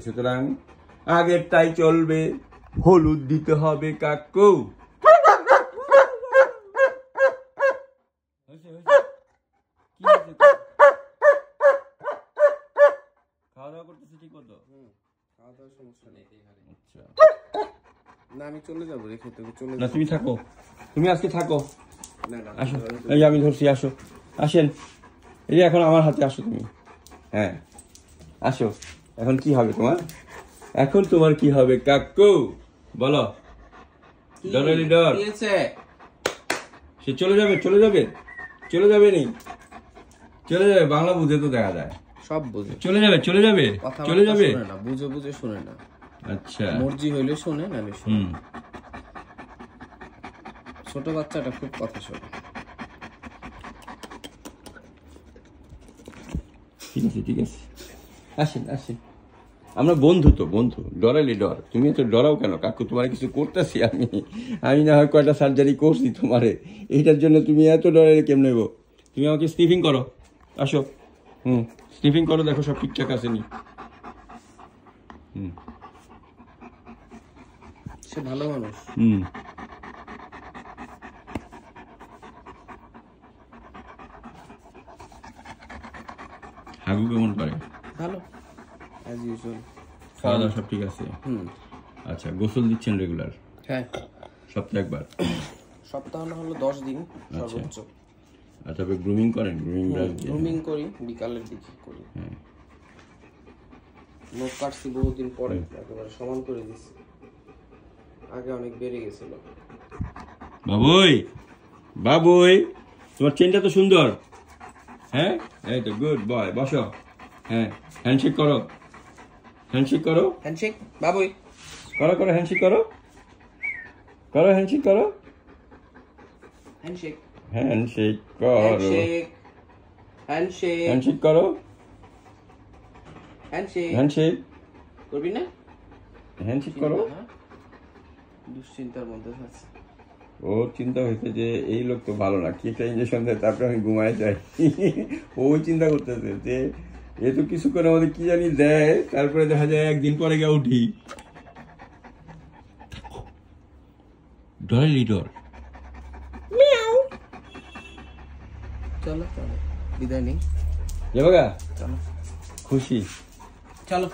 সুতরাং আগেরটাই চলবে, হলুদ দিতে হবে কাকু। খাওয়া দাওয়া করতেছি ঠিক মতো? খাওয়া দাওয়ার সমস্যা নেই। আচ্ছা না আমি চলে যাবো, রেখে তোকে চলে না, তুমি থাকো, তুমি আজকে থাকো। না না আসো, এই আমি ধরছি, আসো, আসেন, এই যে এখন আমার হাতে আসো তুমি। হ্যাঁ আসো, এখন কি হবে তোমার? এখন তোমার কি হবে কাকু বলো? ডরালি ডর সে চলে যাবে, চলে যাবে, চলে যাবে নি, চলে যাবে। বাংলা বুঝে তো দেখা যায়, সব বুঝে। চলে যাবে, চলে যাবে, চলে যাবে না, বুঝে বুঝে শুনে না। আচ্ছা, মর্জি হইলে শুনে, নালে শুনে। ছোট বাচ্চাটা খুব কথা শোনে। ঠিক আছে, ঠিক আছে, আসেন আসেন, আমরা বন্ধু তো, বন্ধু। ডরালি ডর, তুমি তো ডরাও কেন কাকু? তোমার কিছু করতেছি আমি, আমি না হয় কয়টা সার্জারি করছি তোমারে, এইটার জন্য তুমি এত ডরালে কেমন নেবো? তুমি আমাকে স্নিফিং করো, আসো, স্নিফিং করো, দেখো সব ঠিকঠাক আছে নি। সে ভালো মানুষ। হাগু কেমন করে? ভালো, অ্যাজ ইউজুয়াল। খাওয়া দাওয়া সব ঠিক আছে? আচ্ছা, গোসল দিচ্ছেন রেগুলার? হ্যাঁ, সপ্তাহে একবার? সপ্তাহ না হলো 10 দিন সর্বোচ্চ। আর তবে গ্রুমিং করেন? গ্রুমিং করি, বিকালের দিকে করি। নখ কাটছি বহুদিন পরে, একেবারে সমান করে দিছি, আগে অনেক বেড়ে গেছিল। বাবুই, বাবুই, তোমার চেনটা তো সুন্দর। হ্যাঁ, এই তো গুড বয়, বসো। হ্যাঁ, হ্যান্ডশেক করো, হ্যান্ডশেক করো, হ্যান্ডশেক বাবুই করো, করো হ্যান্ডশেক করো, করো হ্যান্ডশেক করো, হ্যান্ডশেক, হ্যান্ডশেক করো, হ্যান্ডশেক, হ্যান্ডশেক করো, হ্যান্ডশেক, হ্যান্ডশেক করবি না? হ্যান্ডশেক করো। দুশ্চিন্তার মধ্যে আছে ও, চিন্তা হয়েছে যে এই লোক তো ভালো না, কি একটা ইঞ্জেকশন দেয় তারপরে আমি ঘুমায় যাই। ওই চিন্তা করতেছে যে এ তো কিছু করে আমাদের কি জানি দেয়, তারপরে দেখা যায় একদিন পরে গিয়ে উঠি। ডর লিডর, চলো চলো বিদায় নেই, যাবো গা? চলো খুশি, চলো।